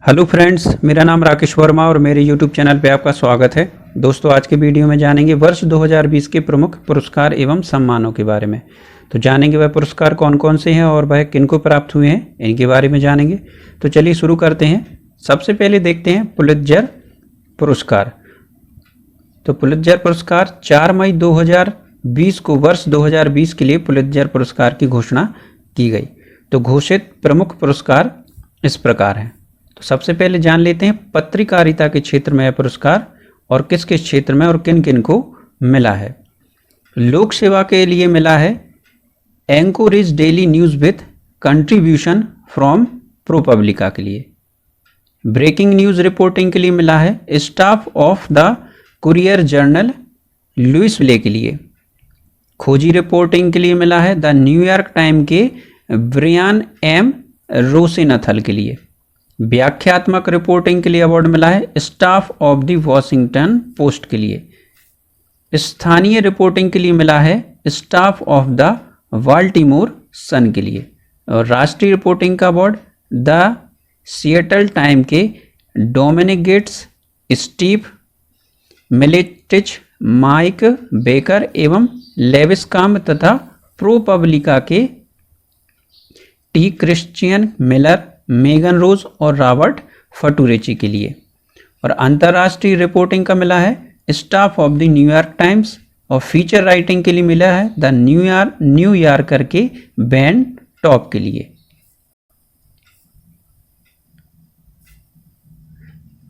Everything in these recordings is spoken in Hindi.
हेलो फ्रेंड्स, मेरा नाम राकेश वर्मा और मेरे यूट्यूब चैनल पे आपका स्वागत है। दोस्तों, आज के वीडियो में जानेंगे वर्ष 2020 के प्रमुख पुरस्कार एवं सम्मानों के बारे में। तो जानेंगे वह पुरस्कार कौन कौन से हैं और वह किनको प्राप्त हुए हैं, इनके बारे में जानेंगे। तो चलिए शुरू करते हैं। सबसे पहले देखते हैं पुलित्जर पुरस्कार। तो पुलित्जर पुरस्कार 4 मई 2020 को वर्ष 2020 के लिए पुलित्जर पुरस्कार की घोषणा की गई। तो घोषित प्रमुख पुरस्कार इस प्रकार हैं। तो सबसे पहले जान लेते हैं पत्रकारिता के क्षेत्र में यह पुरस्कार और किस किस क्षेत्र में और किन किन को मिला है। लोक सेवा के लिए मिला है anchorage daily news with contribution from ProPublica के लिए। ब्रेकिंग न्यूज़ रिपोर्टिंग के लिए मिला है staff of the courier journal Louisville के लिए। खोजी रिपोर्टिंग के लिए मिला है द न्यूयॉर्क टाइम के ब्रियान एम रोसेनथल के लिए। व्याख्यात्मक रिपोर्टिंग के लिए अवार्ड मिला है staff of the Washington post के लिए। स्थानीय रिपोर्टिंग के लिए मिला है स्टाफ ऑफ द बाल्टीमोर सन के लिए। और राष्ट्रीय रिपोर्टिंग का अवार्ड द सिएटल टाइम के Dominic Gates, Steve Miletich, Mike Baker एवं लेविस काम तथा प्रोपब्लिका के T Christian Miller, Megan Rose और रॉबर्ट फटूरेची के लिए। और अंतर्राष्ट्रीय रिपोर्टिंग का मिला है staff of the New York Times. और फीचर राइटिंग के लिए मिला है द न्यूयॉर्कर के बेन टॉप के लिए।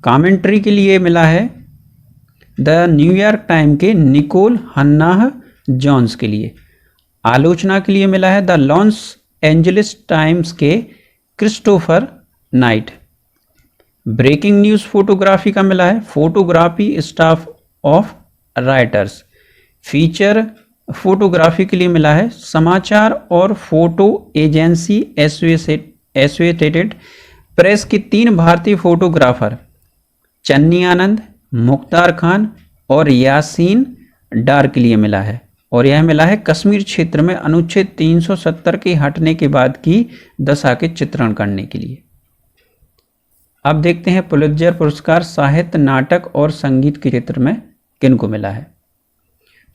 कमेंट्री के लिए मिला है द न्यूयॉर्क टाइम के निकोल हन्नाह जॉन्स के लिए। आलोचना के लिए मिला है द लॉस एंजलिस टाइम्स के Christopher Knight. Breaking news photography का मिला है photography staff of Reuters. Feature photography के लिए मिला है समाचार और फोटो एजेंसी एसोसिएटेड प्रेस की 3 भारतीय फोटोग्राफर चन्नी आनंद, मुख्तार खान और यासीन डार के लिए मिला है। और यह मिला है कश्मीर क्षेत्र में अनुच्छेद 370 के हटने के बाद की दशा के चित्रण करने के लिए। अब देखते हैं पुलित्जर पुरस्कार साहित्य, नाटक और संगीत के क्षेत्र में किन को मिला है।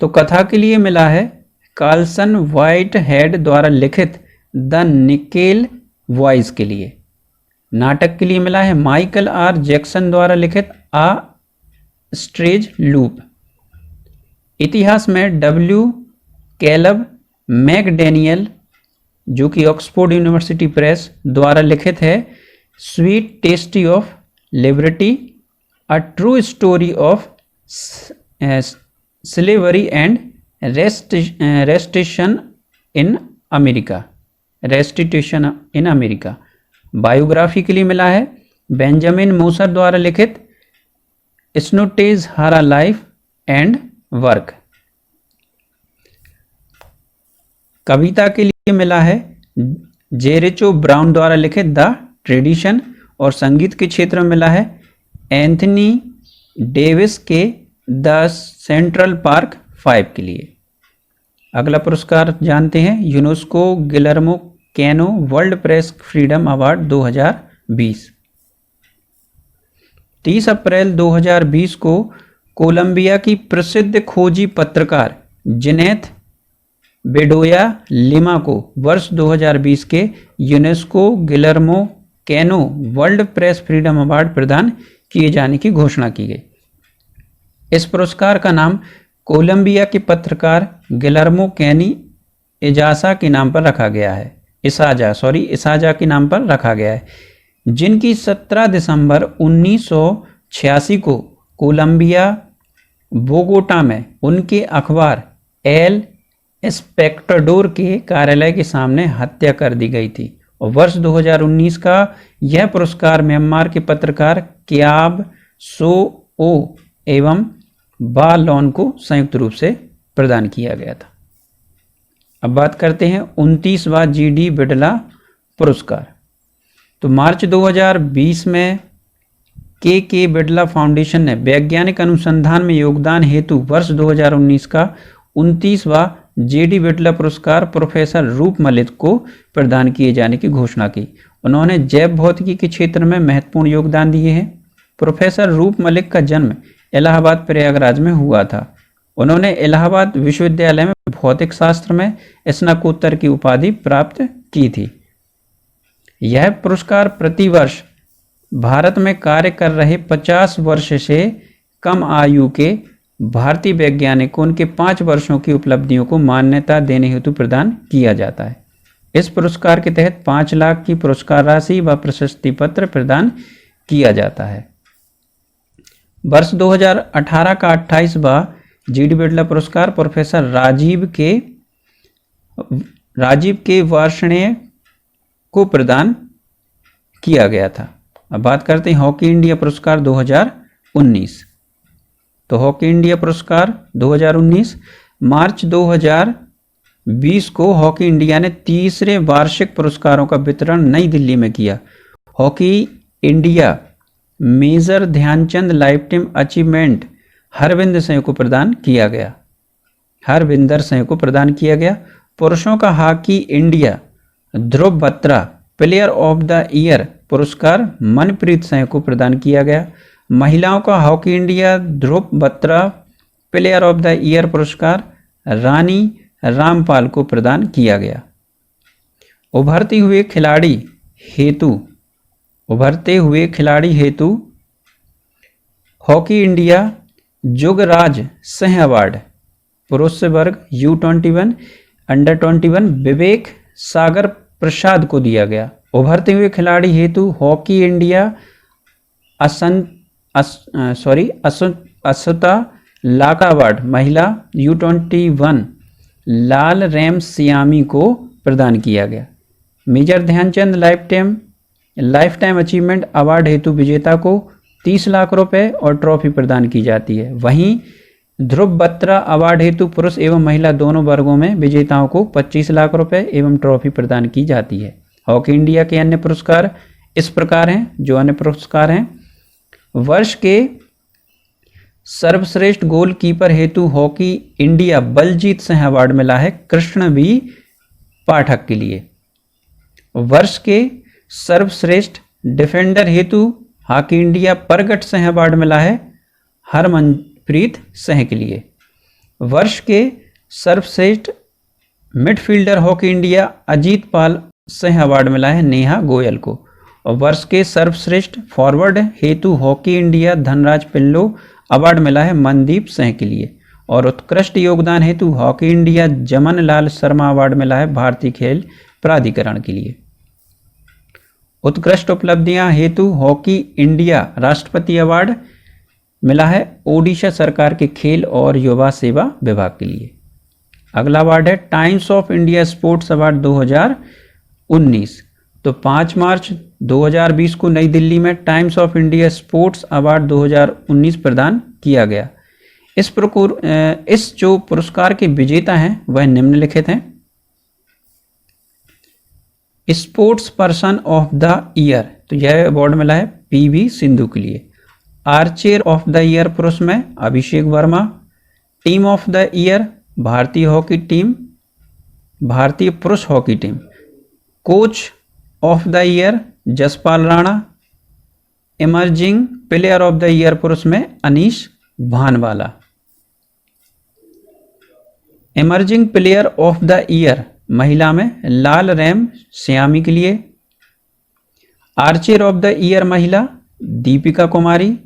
तो कथा के लिए मिला है कार्लसन व्हाइट हेड द्वारा लिखित द निकेल वॉइस के लिए। नाटक के लिए मिला है माइकल आर जैक्सन द्वारा लिखित आ स्ट्रेज लूप। इतिहास में डब्ल्यू कैलब मैकडैनियल जो कि ऑक्सफोर्ड यूनिवर्सिटी प्रेस द्वारा लिखित है sweet tasty of liberty, a true story of slavery and restitution in America. Biography के लिए मिला है बेंजामिन मोसर द्वारा लिखित स्नोटेज हरा लाइफ एंड वर्क। कविता के लिए मिला है जेरेचो ब्राउन द्वारा लिखित द ट्रेडिशन। और संगीत के क्षेत्र में मिला है एंथनी डेविस के द सेंट्रल पार्क 5 के लिए। अगला पुरस्कार जानते हैं UNESCO Guillermo canoe world press freedom award 2020। 30 अप्रैल 2020 को कोलंबिया की प्रसिद्ध खोजी पत्रकार जेनेथ बेडोया लिमा को वर्ष 2020 के UNESCO Guillermo canoe world press freedom award प्रदान किए जाने की घोषणा की गई। इस पुरस्कार का नाम कोलंबिया के पत्रकार गिलर्मो कैनी इजाजा के नाम पर रखा गया है। इसाजा के नाम पर रखा गया है, जिनकी 17 दिसंबर 1986 को कोलंबिया बोगोटा में उनके अखबार एल एस्पेक्टाडोर के कार्यालय के सामने हत्या कर दी गई थी। और वर्ष 2019 का यह पुरस्कार म्यांमार के पत्रकार क्याब सो ओ एवं बा लॉन को संयुक्त रूप से प्रदान किया गया था। अब बात करते हैं 29वां जीडी बिड़ला पुरस्कार। तो मार्च 2020 में के बिड़ला फाउंडेशन ने वैज्ञानिक अनुसंधान में योगदान हेतु वर्ष 2019 का 29वां जेडी बिड़ला पुरस्कार प्रोफेसर रूप मलिक को प्रदान किए जाने की घोषणा की। उन्होंने जैव भौतिकी के क्षेत्र में महत्वपूर्ण योगदान दिए हैं। प्रोफेसर रूप मलिक का जन्म इलाहाबाद प्रयागराज में हुआ था। उन्होंने इलाहाबाद विश्वविद्यालय में भौतिक शास्त्र में स्नातकोत्तर की उपाधि प्राप्त की थी। यह पुरस्कार प्रतिवर्ष भारत में कार्य कर रहे 50 वर्ष से कम आयु के भारतीय वैज्ञानिक को उनके 5 वर्षों की उपलब्धियों को मान्यता देने हेतु प्रदान किया जाता है। इस पुरस्कार के तहत 5 लाख की पुरस्कार राशि व प्रशस्ति पत्र प्रदान किया जाता है। वर्ष 2018 का 28वां जी.डी. बिरला पुरस्कार प्रोफेसर राजीव के वार्ष्णेय को प्रदान किया गया था। अब बात करते हैं हॉकी इंडिया पुरस्कार 2019। तो हॉकी इंडिया पुरस्कार 2019 मार्च 2020 को हॉकी इंडिया ने तीसरे वार्षिक पुरस्कारों का वितरण नई दिल्ली में किया। Hockey India major Dhyanchand lifetime achievement Harvinder Singh को प्रदान किया गया। पुरुषों का hockey India Dhruv Batra player of the year पुरस्कार मनप्रीत सिंह को प्रदान किया गया। महिलाओं का hockey India Dhruv Batra player of the year पुरस्कार रानी रामपाल को प्रदान किया गया। उभरते हुए खिलाड़ी हेतु hockey India Jugraj Singh award पुरुष वर्ग U21 अंडर 21 विवेक सागर प्रसाद को दिया गया। उभरते हुए खिलाड़ी हेतु hockey India Asunta Lakra award महिला U21 लाल रैम सियामी को प्रदान किया गया। Major Dhyanchand lifetime achievement award हेतु विजेता को 30 लाख रुपए और ट्रॉफी प्रदान की जाती है। वहीं ध्रुव बत्रा अवार्ड हेतु पुरुष एवं महिला दोनों वर्गों में विजेताओं को 25 लाख रुपए एवं ट्रॉफी प्रदान की जाती है। हॉकी इंडिया के अन्य पुरस्कार इस प्रकार हैं। जो अन्य पुरस्कार हैं, वर्ष के सर्वश्रेष्ठ गोलकीपर हेतु hockey India Baljit Singh award मिला है कृष्ण बी पाठक के लिए। वर्ष के सर्वश्रेष्ठ डिफेंडर हेतु हॉकी इंडिया प्रगट सिंह अवार्ड मिला है हरमनप्रीत सिंह के लिए। वर्ष के सर्वश्रेष्ठ midfielder hockey India Ajit Pal Singh award मिला है नेहा गोयल को। और वर्ष के सर्वश्रेष्ठ फॉरवर्ड हेतु hockey India Dhanraj pillow award मिला है मनदीप सिंह के लिए। और उत्कृष्ट योगदान हेतु हॉकी इंडिया जमन लाल शर्मा अवार्ड मिला है भारतीय खेल प्राधिकरण के लिए। उत्कृष्ट उपलब्धियां हेतु हॉकी इंडिया राष्ट्रपति अवार्ड मिला है ओडिशा सरकार के खेल और युवा सेवा विभाग के लिए। अगला अवार्ड है times of India sports award 2019। तो 5 मार्च 2020 को नई दिल्ली में times of India sports award 2019 प्रदान किया गया। इस जो पुरस्कार के विजेता हैं वह निम्नलिखित हैं। Sports person of the year, तो यह अवार्ड मिला है पीवी सिंधु के लिए। आर्चर ऑफ द ईयर पुरुष में Abhishek Verma. Team of the year भारतीय पुरुष hockey team. Coach of the year Jaspal Rana. Emerging player of the year पुरुष में Anish Bhanwala. Emerging player of the year महिला में लाल रैम श्यामी के लिए। आर्चर ऑफ द ईयर महिला Deepika Kumari.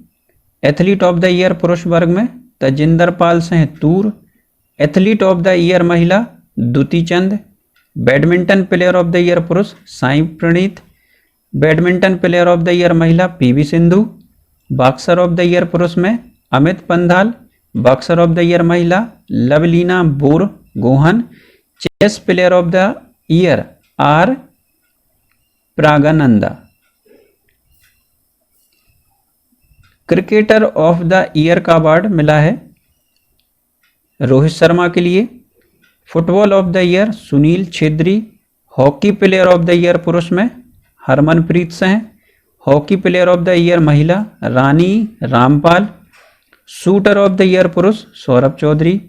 Athlete of the year पुरुष वर्ग में Tajinder Pal Singh Toor. Athlete of the year महिला Dutee Chand. Badminton player of the year पुरुष Sai Praneeth. Badminton player of the year महिला PV Sindhu. Boxer of the year पुरुष में Amit Panghal. Boxer of the year महिला Lovlina Bor Gohain. Chess player of the year R Praggnanandhaa. Cricketer of the year का अवार्ड मिला है रोहित शर्मा के लिए। Football of the year Sunil Chhetri. Hockey player of the year पुरुष में Harmanpreet Singh. Hockey player of the year महिला Rani Rampal. Shooter of the year पुरुष Saurabh Chaudhary.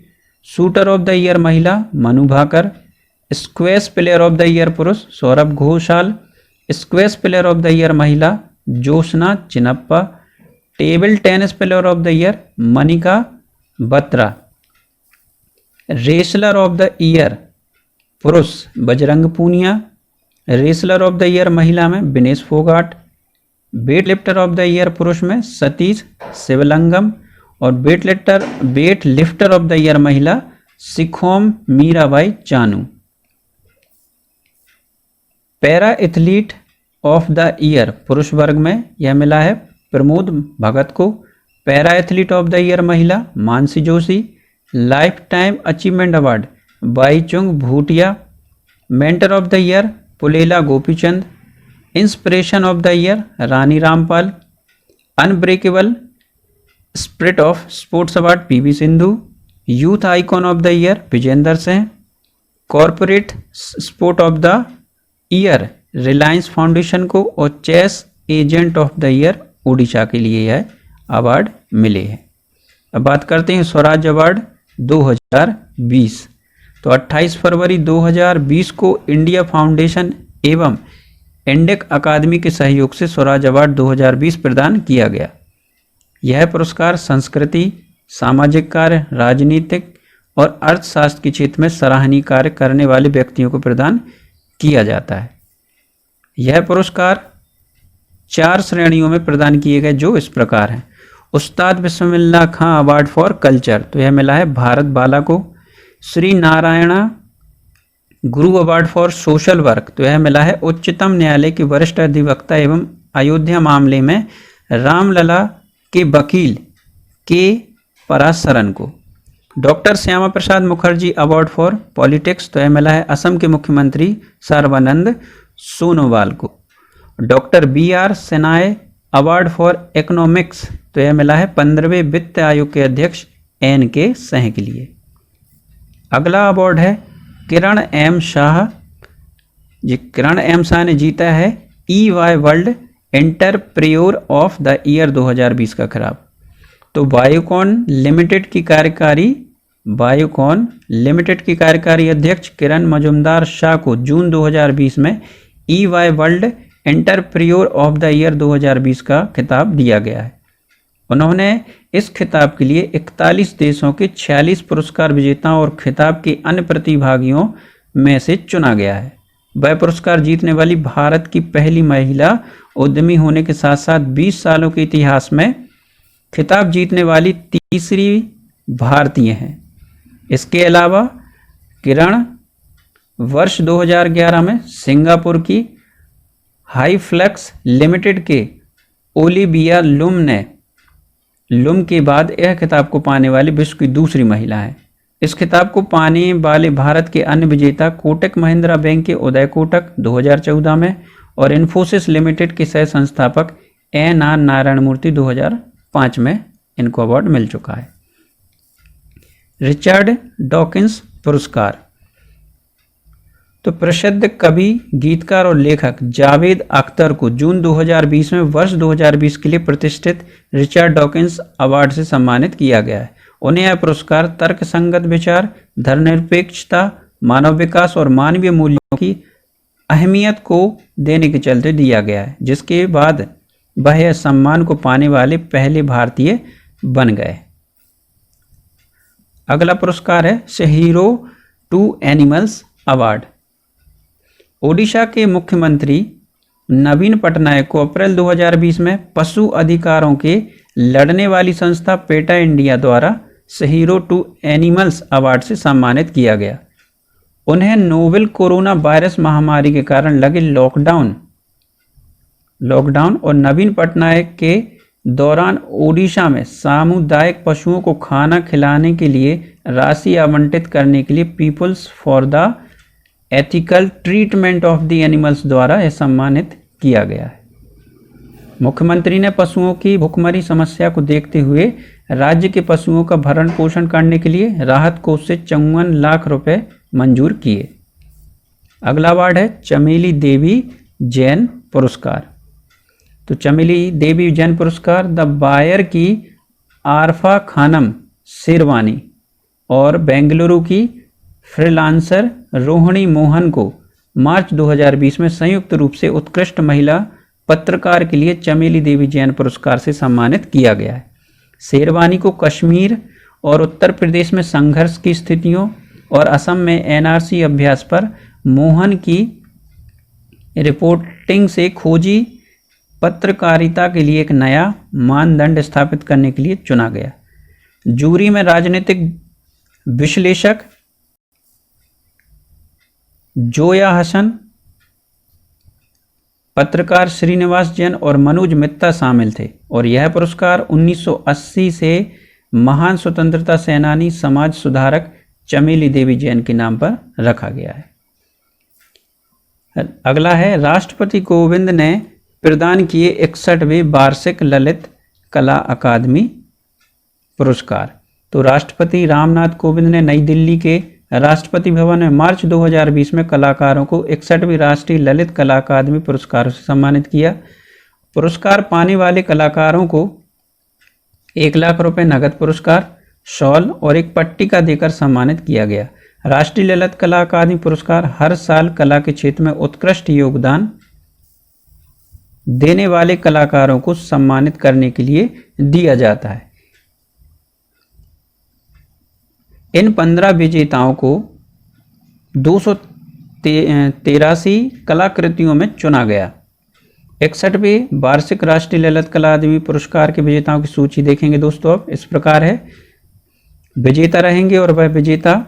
Shooter of the year महिला Manu Bhaker. Squash player of the year पुरुष Saurav Ghosal. Squash player of the year महिला Joshna Chinappa. Table tennis player of the year Manika Batra. Wrestler of the year पुरुष Bajrang Punia. Wrestler of the year महिला में Vinesh Phogat. Weight lifter of the year पुरुष में सतीश शिवलंगम। और weight lifter of the year महिला Saikhom Mirabai Chanu. Para athlete of the year पुरुष वर्ग में यह मिला है प्रमोद भगत को। Para athlete of the year महिला Manasi Joshi. Lifetime achievement award Baichung Bhutia. Mentor of the year Pullela Gopichand. Inspiration of the year Rani Rampal. Unbreakable spirit of sports award PV Sindhu. Youth icon of the year Vijender Singh. Corporate sport of the year Reliance foundation को। और chess agent of the year Odisha के लिए यह अवार्ड मिले हैं। अब बात करते हैं स्वराज अवार्ड 2020। तो 28 फरवरी 2020 को इंडिया फाउंडेशन एवं इंडेक अकादमी के सहयोग से स्वराज अवार्ड 2020 प्रदान किया गया। यह पुरस्कार संस्कृति, सामाजिक कार्य, राजनीतिक और अर्थशास्त्र के क्षेत्र में सराहनीय कार्य करने वाले व्यक्तियों को प्रदान किया जाता है। यह पुरस्कार 4 श्रेणियों में प्रदान किए गए जो इस प्रकार हैं। उस्ताद बिस्मिल्लाह खां अवार्ड फॉर कल्चर तो यह मिला है भारत बाला को। श्री नारायणा गुरु अवार्ड फॉर सोशल वर्क तो यह मिला है उच्चतम न्यायालय के वरिष्ठ अधिवक्ता एवं अयोध्या मामले में रामलला के वकील के पराशरन को। Doctor Shyama Prasad Mukherjee award for politics तो यह मिला है असम के मुख्यमंत्री सर्बानंद सोनोवाल को। Doctor BR Shenoy award for economics तो यह मिला है 15वें वित्त आयोग के अध्यक्ष NK सिंह के लिए। अगला अवार्ड है किरण M शाह। किरण M शाह ने जीता है EY world entrepreneur of the year 2020 का खिताब। तो बायोकॉन लिमिटेड की कार्यकारी अध्यक्ष किरण मजुमदार शाह को जून 2020 में EY world entrepreneur of the year 2020 का खिताब दिया गया है। उन्होंने इस खिताब के लिए 41 देशों के 46 पुरस्कार विजेताओं और खिताब के अन्य प्रतिभागियों में से चुना गया है। वह पुरस्कार जीतने वाली भारत की पहली महिला उद्यमी होने के साथ साथ 20 सालों के इतिहास में खिताब जीतने वाली तीसरी भारतीय हैं। इसके अलावा किरण वर्ष 2011 में सिंगापुर की हाईफ्लेक्स लिमिटेड के ओलिविया लुम के बाद यह खिताब को पाने वाली विश्व की दूसरी महिला है। इस खिताब को पाने वाले भारत के अन्य विजेता कोटक महिंद्रा बैंक के उदय कोटक 2014 में और इन्फोसिस लिमिटेड के सह संस्थापक NR नारायण मूर्ति 2005 में इनको अवार्ड मिल चुका है। रिचर्ड डॉकिंस पुरस्कार तो प्रसिद्ध कवि, गीतकार और लेखक जावेद अख्तर को जून 2020 में वर्ष 2020 के लिए प्रतिष्ठित रिचर्ड डॉकिंस अवार्ड से सम्मानित किया गया है। उन्हें यह पुरस्कार तर्कसंगत विचार, धर्मनिरपेक्षता, मानव विकास और मानवीय मूल्यों की अहमियत को देने के चलते दिया गया है, जिसके बाद वह यह सम्मान को पाने वाले पहले भारतीय बन गए। अगला पुरस्कार है hero to animals award. Odisha के मुख्यमंत्री नवीन पटनायक को अप्रैल 2020 में पशु अधिकारों के लड़ने वाली संस्था पेटा इंडिया द्वारा हीरो टू एनिमल्स अवार्ड से सम्मानित किया गया। उन्हें नोवेल कोरोना वायरस महामारी के कारण लगे लॉकडाउन और नवीन पटनायक के दौरान ओडिशा में सामुदायिक पशुओं को खाना खिलाने के लिए राशि आवंटित करने के लिए people's for the ethical treatment of the animals द्वारा यह सम्मानित किया गया है। मुख्यमंत्री ने पशुओं की भुखमरी समस्या को देखते हुए राज्य के पशुओं का भरण पोषण करने के लिए राहत कोष से 54 लाख रुपए मंजूर किए। अगला अवार्ड है चमेली देवी जैन पुरस्कार। तो चमेली देवी जैन पुरस्कार द बायर की आरफा खानम शेरवानी और बेंगलुरु की फ्रीलांसर रोहिणी मोहन को मार्च 2020 में संयुक्त रूप से उत्कृष्ट महिला पत्रकार के लिए चमेली देवी जैन पुरस्कार से सम्मानित किया गया है। शेरवानी को कश्मीर और उत्तर प्रदेश में संघर्ष की स्थितियों और असम में एनआरसी अभ्यास पर मोहन की रिपोर्टिंग से खोजी पत्रकारिता के लिए एक नया मानदंड स्थापित करने के लिए चुना गया। जूरी में राजनीतिक विश्लेषक जोया हसन, पत्रकार श्रीनिवास जैन और मनोज मित्ता शामिल थे और यह पुरस्कार 1980 से महान स्वतंत्रता सेनानी समाज सुधारक चमेली देवी जैन के नाम पर रखा गया है। अगला है राष्ट्रपति कोविंद ने प्रदान किए 61वें वार्षिक ललित कला अकादमी पुरस्कार। तो राष्ट्रपति रामनाथ कोविंद ने नई दिल्ली के राष्ट्रपति भवन में मार्च 2020 में कलाकारों को 61वीं राष्ट्रीय ललित कला अकादमी पुरस्कारों से सम्मानित किया। पुरस्कार पाने वाले कलाकारों को 1 लाख रुपए नगद पुरस्कार, शॉल और एक पट्टिका देकर सम्मानित किया गया। राष्ट्रीय ललित कला अकादमी पुरस्कार हर साल कला के क्षेत्र में उत्कृष्ट योगदान देने वाले कलाकारों को सम्मानित करने के लिए दिया जाता है। इन 15 विजेताओं को 283 कलाकृतियों में चुना गया। 61वें वार्षिक राष्ट्रीय ललित कला अकादमी पुरस्कार के विजेताओं की सूची देखेंगे दोस्तों। अब इस प्रकार है, विजेता रहेंगे और वह विजेता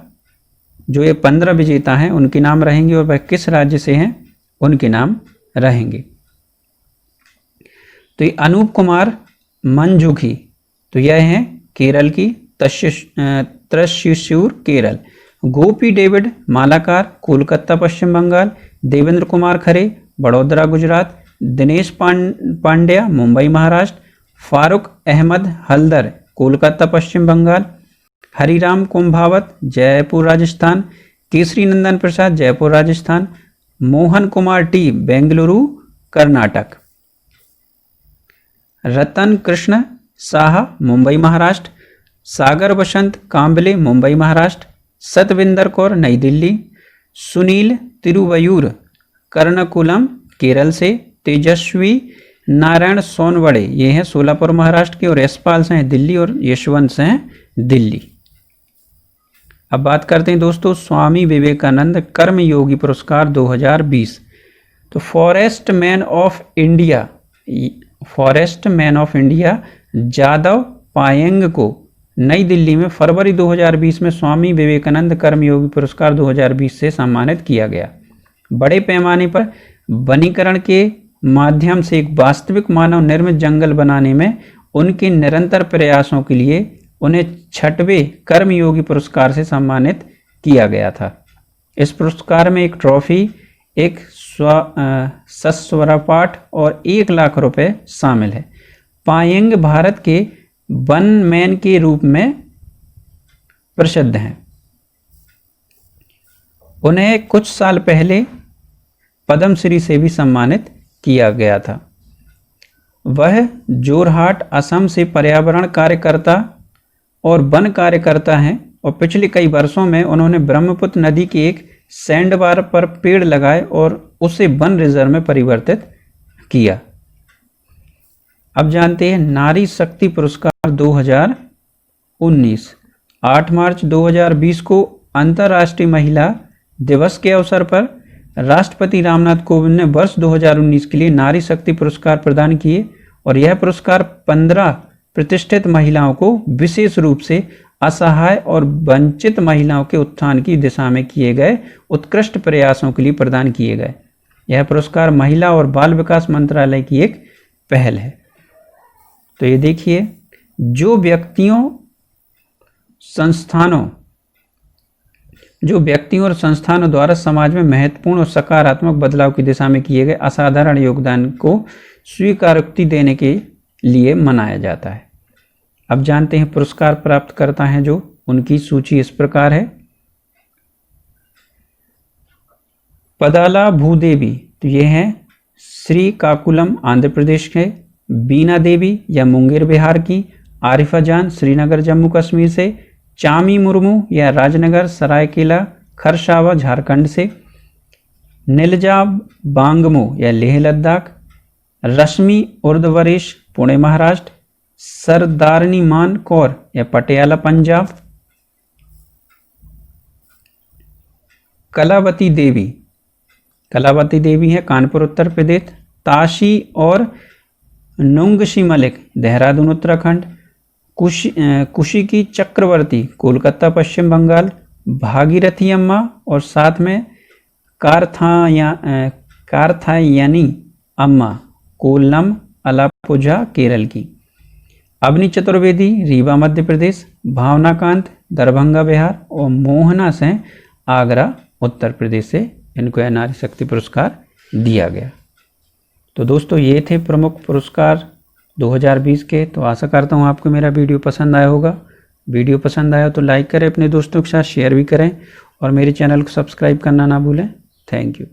जो ये 15 विजेता हैं उनके नाम रहेंगे और वह किस राज्य से हैं उनके नाम रहेंगे। तो ये अनूप कुमार मंजुखी, तो यह है केरल की त्रिशूर केरल। गोपी डेविड मालाकार कोलकाता पश्चिम बंगाल। देवेंद्र कुमार खरे बड़ौदा गुजरात। दिनेश पांड्या मुंबई महाराष्ट्र। फारूक अहमद हल्दर कोलकाता पश्चिम बंगाल। हरिराम कुंभावत जयपुर राजस्थान। केसरी नंदन प्रसाद जयपुर राजस्थान। मोहन कुमार टी बेंगलुरु कर्नाटक। रतन कृष्ण साहा मुंबई महाराष्ट्र। सागर बसंत कांबले मुंबई महाराष्ट्र। सतविंदर कौर नई दिल्ली। सुनील तिरुवयूर कर्णकुलम केरल से। तेजस्वी नारायण सोनवड़े ये हैं सोलापुर महाराष्ट्र के और यशपाल से हैं दिल्ली और यशवंत से हैं दिल्ली। अब बात करते हैं दोस्तों स्वामी विवेकानंद कर्मयोगी पुरस्कार 2020। तो forest man of India Jadav Payeng को नई दिल्ली में फरवरी 2020 में स्वामी विवेकानंद कर्मयोगी पुरस्कार 2020 से सम्मानित किया गया। बड़े पैमाने पर वनीकरण के माध्यम से एक वास्तविक मानव निर्मित जंगल बनाने में उनके निरंतर प्रयासों के लिए उन्हें 6वें कर्मयोगी पुरस्कार से सम्मानित किया गया था। इस पुरस्कार में एक ट्रॉफी, एक सस्वरपाठ और 1 लाख रुपए शामिल है। पायेंग भारत के वन मैन के रूप में प्रसिद्ध हैं। उन्हें कुछ साल पहले पद्मश्री से भी सम्मानित किया गया था। वह जोरहाट असम से पर्यावरण कार्यकर्ता और वन कार्यकर्ता हैं और पिछले कई वर्षों में उन्होंने ब्रह्मपुत्र नदी के एक सैंडबार पर पेड़ लगाए और उसे वन रिजर्व में परिवर्तित किया। अब जानते हैं नारी शक्ति पुरस्कार 2019। 8 मार्च 2020 को अंतर्राष्ट्रीय महिला दिवस के अवसर पर राष्ट्रपति रामनाथ कोविंद ने वर्ष 2019 के लिए नारी शक्ति पुरस्कार प्रदान किए और यह पुरस्कार 15 प्रतिष्ठित महिलाओं को विशेष रूप से असहाय और वंचित महिलाओं के उत्थान की दिशा में किए गए उत्कृष्ट प्रयासों के लिए प्रदान किए गए। यह पुरस्कार महिला और बाल विकास मंत्रालय की एक पहल है। तो ये देखिए, जो व्यक्तियों और संस्थानों द्वारा समाज में महत्वपूर्ण और सकारात्मक बदलाव की दिशा में किए गए असाधारण योगदान को स्वीकारोक्ति देने के लिए मनाया जाता है। अब जानते हैं पुरस्कार प्राप्तकर्ता हैं जो, उनकी सूची इस प्रकार है। पदाला भूदेवी, तो ये हैं श्रीकाकुलम आंध्र प्रदेश के। बीना देवी या मुंगेर बिहार की। आरिफा जान श्रीनगर जम्मू कश्मीर से। चामी मुर्मू या राजनगर सरायकेला खरसावा झारखंड से। नीलजा बांगमो या लेह लद्दाख, रश्मि उर्धवरेश पुणे महाराष्ट्र, सरदारनी मान कौर या पटियाला पंजाब, कलावती देवी है कानपुर उत्तर प्रदेश, ताशी और नुंगशी मलिक देहरादून उत्तराखंड, कुशी की चक्रवर्ती कोलकाता पश्चिम बंगाल, भागीरथी अम्मा और साथ में कार्थायानी अम्मा कोल्लम अलापुझा केरल की, अवनी चतुर्वेदी रीवा मध्य प्रदेश, भावनाकांत दरभंगा बिहार और मोहना सेन आगरा उत्तर प्रदेश से इनको यह नारी शक्ति पुरस्कार दिया गया। तो दोस्तों ये थे प्रमुख पुरस्कार 2020 के। तो आशा करता हूँ आपको मेरा वीडियो पसंद आया होगा। वीडियो पसंद आया तो लाइक करें, अपने दोस्तों के साथ शेयर भी करें और मेरे चैनल को सब्सक्राइब करना ना भूलें। Thank you.